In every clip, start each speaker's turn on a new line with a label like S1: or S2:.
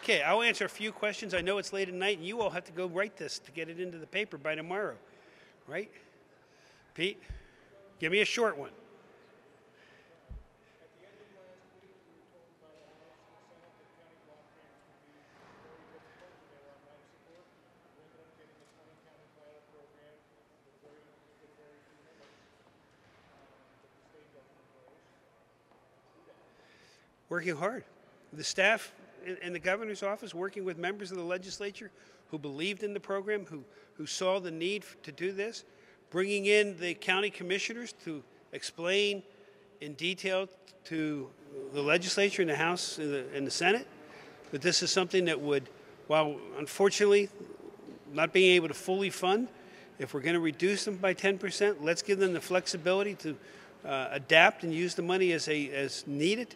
S1: Okay, I'll answer a few questions. I know it's late at night, and you all have to go write this to get it into the paper by tomorrow, right? Pete, give me a short one. Working hard. The staff in the governor's office working with members of the legislature who believed in the program, who saw the need to do this, bringing in the county commissioners to explain in detail to the legislature in the House and the Senate that this is something that would, while unfortunately not being able to fully fund, if we're going to reduce them by 10%, let's give them the flexibility to adapt and use the money as needed.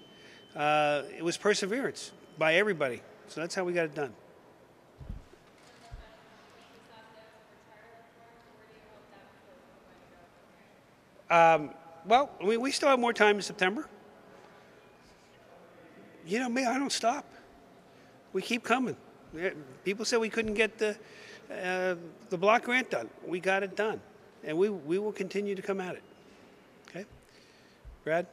S1: It was perseverance by everybody. So that's how we got it done. Well, I mean, we still have more time in September. You know me, I don't stop. We keep coming. People said we couldn't get the block grant done. We got it done. And we will continue to come at it. Okay? Brad?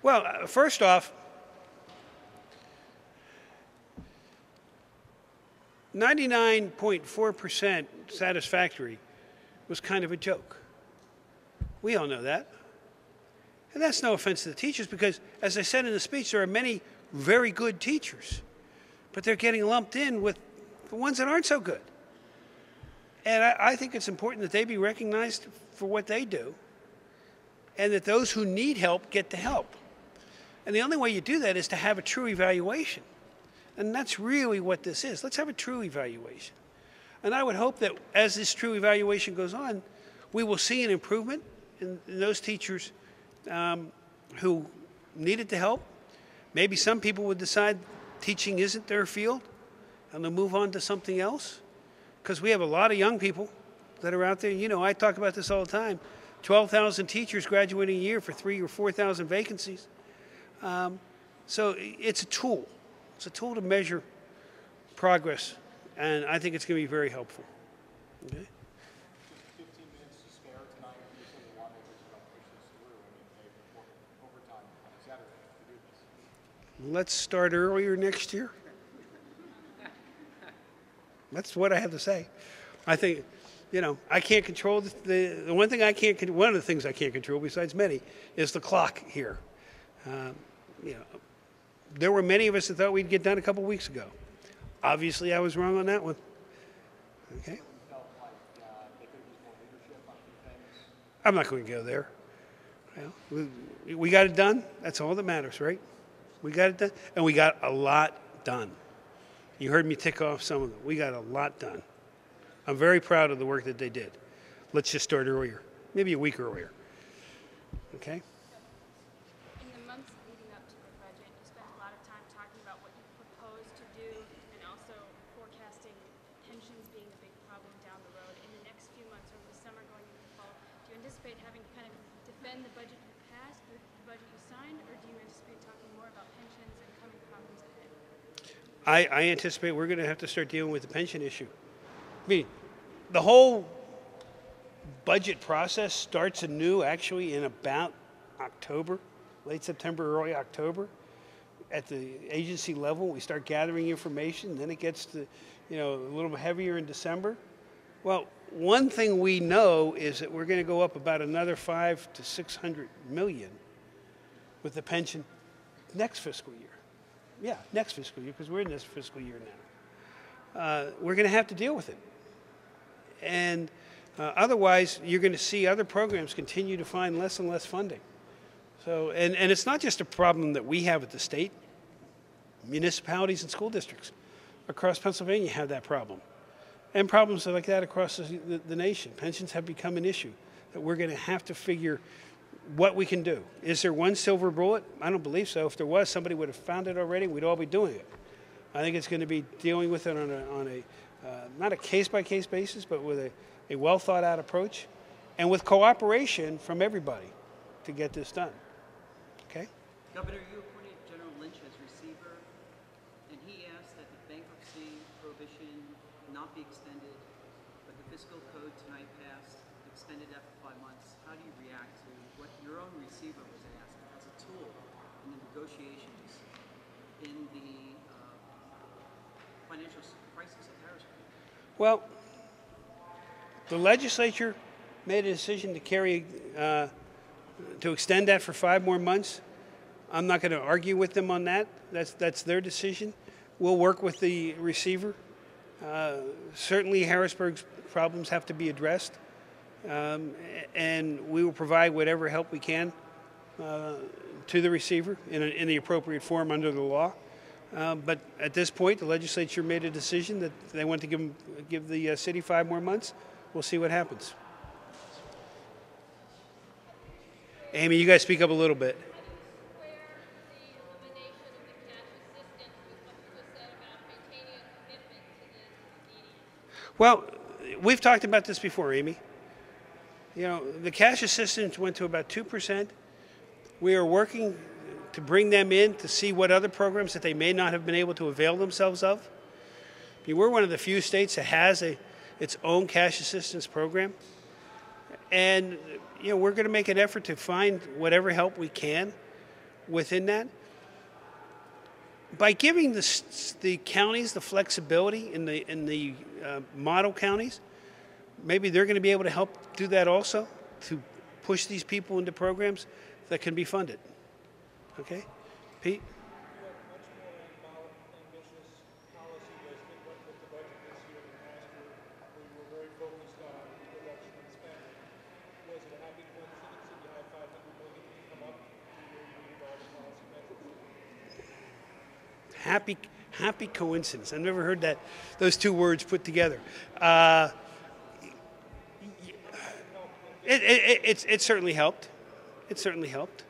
S1: Well, first off, 99.4% satisfactory was kind of a joke. We all know that. And that's no offense to the teachers because, as I said in the speech, there are many very good teachers, but they're getting lumped in with the ones that aren't so good. And I think it's important that they be recognized for what they do and that those who need help get the help. And the only way you do that is to have a true evaluation. And that's really what this is. Let's have a true evaluation. And I would hope that as this true evaluation goes on, we will see an improvement in those teachers who needed the help. Maybe some people would decide teaching isn't their field and they'll move on to something else. Because we have a lot of young people that are out there. You know, I talk about this all the time. 12,000 teachers graduating a year for 3,000 or 4,000 vacancies. So it's a tool. It's a tool to measure progress, and I think it's going to be very helpful. Okay?
S2: 15 minutes to spare tonight. You said you wanted to push this through. I mean, they work overtime on Saturday to do this.
S1: Let's start earlier next year. That's what I have to say. I think, you know, I can't control the one thing I can't. One of the things I can't control, besides many, is the clock here. You know, there were many of us that thought we'd get done a couple weeks ago. Obviously, I was wrong on that one. Okay. I'm not going to go there. Well, we got it done. That's all that matters, right? We got it done, and we got a lot done. You heard me tick off some of them. We got a lot done. I'm very proud of the work that they did. Let's just start earlier, maybe a week earlier. Okay?
S3: In the months leading up to the budget, you spent a lot of time talking about what you propose to do and also forecasting pensions being a big problem down the road. In the next few months, over the summer going into the fall, do you anticipate having to kind of defend the budget you passed, the budget you signed, or do you anticipate talking more about pensions and coming problems ahead?
S1: I anticipate we're going to have to start dealing with the pension issue. I mean, the whole budget process starts anew actually in about October, late September, early October. At the agency level, we start gathering information. Then it gets to, you know, a little heavier in December. Well, one thing we know is that we're going to go up about another $500 to $600 million with the pension next fiscal year. Yeah, next fiscal year, because we're in this fiscal year now. We're going to have to deal with it. And otherwise, you're going to see other programs continue to find less and less funding. So, and it's not just a problem that we have at the state. Municipalities and school districts across Pennsylvania have that problem. And problems like that across the nation. Pensions have become an issue that we're going to have to figure what we can do. Is there one silver bullet? I don't believe so. If there was, somebody would have found it already. We'd all be doing it. I think it's going to be dealing with it on a not a case-by-case basis, but with a well-thought-out approach. and with cooperation from everybody to get this done. Okay?
S4: Governor, you appointed General Lynch as receiver, and he asked that the bankruptcy prohibition not be extended, but the fiscal code tonight passed, extended that for 5 months. How do you react to what your own receiver was asked as a tool in the negotiations in the financial crisis at Harrisburg?
S1: Well, the legislature made a decision to to extend that for 5 more months. I'm not going to argue with them on that. That's their decision. We'll work with the receiver. Certainly, Harrisburg's problems have to be addressed, and we will provide whatever help we can to the receiver in the appropriate form under the law. But at this point, the legislature made a decision that they want to give the city 5 more months. We'll see what happens. Amy, you guys speak up a little bit. Well, we've talked about this before, Amy. You know, the cash assistance went to about 2%. We are working to bring them in to see what other programs that they may not have been able to avail themselves of. I mean, we're one of the few states that has its own cash assistance program. And, you know, we're going to make an effort to find whatever help we can within that. By giving the counties the flexibility in the model counties, maybe they're going to be able to help do that also, to push these people into programs that can be funded. Okay? Pete? Happy coincidence. I've never heard those 2 words put together. It certainly helped. It certainly helped.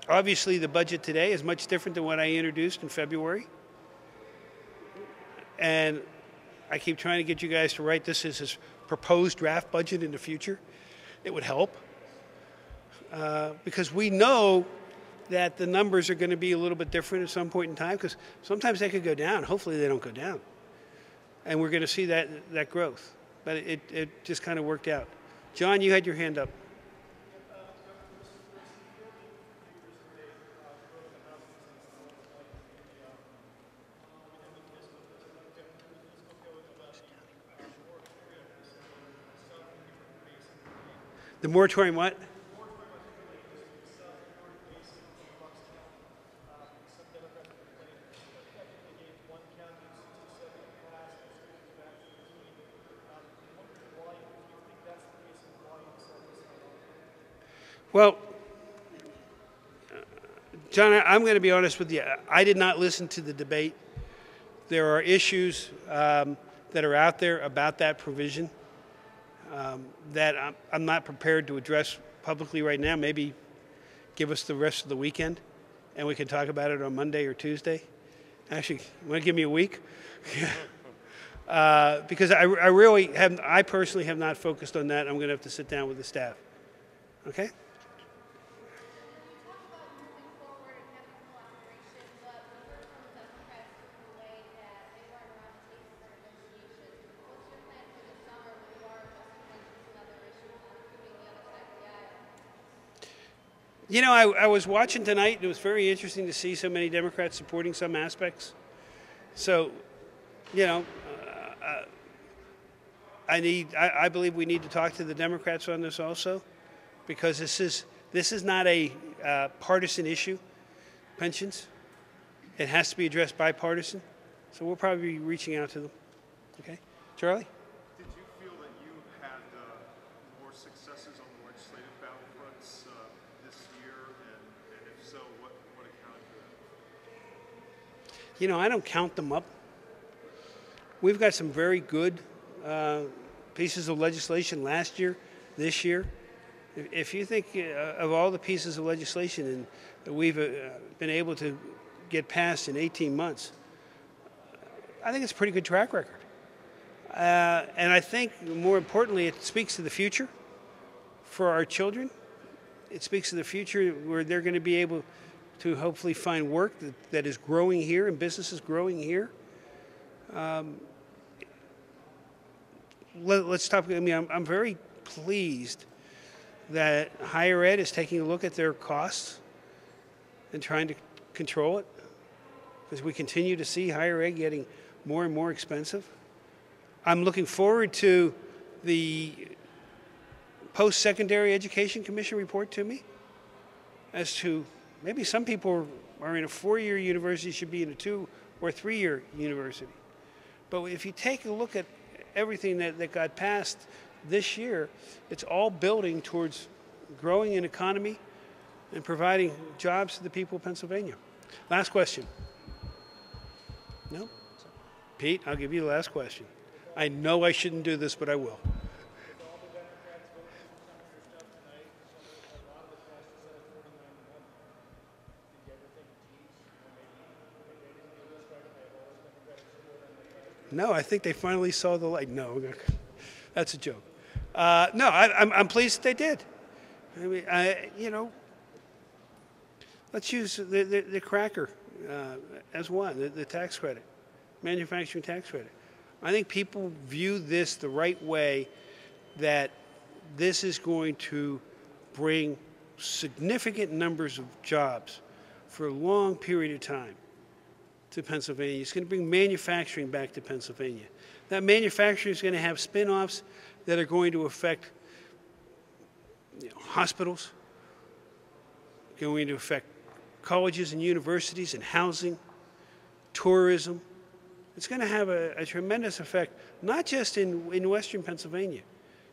S1: Obviously, the budget today is much different than what I introduced in February. And I keep trying to get you guys to write this as his proposed draft budget in the future. It would help. Because we know that the numbers are going to be a little bit different at some point in time, because sometimes they could go down. Hopefully they don't go down. And we're going to see that growth. But it just kind of worked out. John, you had your hand up. The moratorium what? Well, John, I'm going to be honest with you. I did not listen to the debate. There are issues that are out there about that provision that I'm not prepared to address publicly right now. Maybe give us the rest of the weekend, and we can talk about it on Monday or Tuesday. Actually, you want to give me a week? Because I personally have not focused on that. I'm going to have to sit down with the staff. Okay? You know, I was watching tonight. It was very interesting to see so many Democrats supporting some aspects. So, you know, I believe we need to talk to the Democrats on this also, because this is not a partisan issue. Pensions, it has to be addressed bipartisan. So we'll probably be reaching out to them. Okay, Charlie.
S2: Did you feel that you had more successes on the legislative battlefronts this year, and if so, what accounted for that?
S1: You know, I don't count them up. We've got some very good pieces of legislation last year, this year. If you think of all the pieces of legislation that we've been able to get passed in 18 months, I think it's a pretty good track record. And I think, more importantly, it speaks to the future for our children. It speaks to the future where they're going to be able to hopefully find work that is growing here and businesses growing here. Let's stop. I mean, I'm very pleased that higher ed is taking a look at their costs and trying to control it, because we continue to see higher ed getting more and more expensive. I'm looking forward to the Post-Secondary Education Commission report to me as to maybe some people are in a 4-year university should be in a 2 or 3-year university. But if you take a look at everything that got passed this year, it's all building towards growing an economy and providing jobs to the people of Pennsylvania. Last question. No? Pete, I'll give you the last question. I know I shouldn't do this, but I will. No, I think they finally saw the light. No, that's a joke. No, I'm pleased that they did. I mean, you know, let's use the cracker as one, the tax credit, manufacturing tax credit. I think people view this the right way, that this is going to bring significant numbers of jobs for a long period of time to Pennsylvania. It's going to bring manufacturing back to Pennsylvania. That manufacturing is going to have spin-offs that are going to affect, you know, hospitals, going to affect colleges and universities and housing, tourism. It's going to have a tremendous effect, not just in Western Pennsylvania.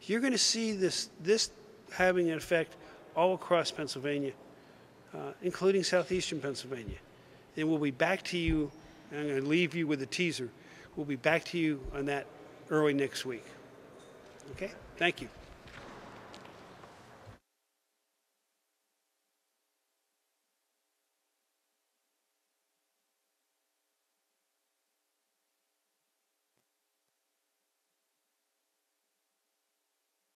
S1: You're going to see this having an effect all across Pennsylvania, including southeastern Pennsylvania. And we'll be back to you, and I'm going to leave you with a teaser. We'll be back to you on that early next week. Okay? Thank you.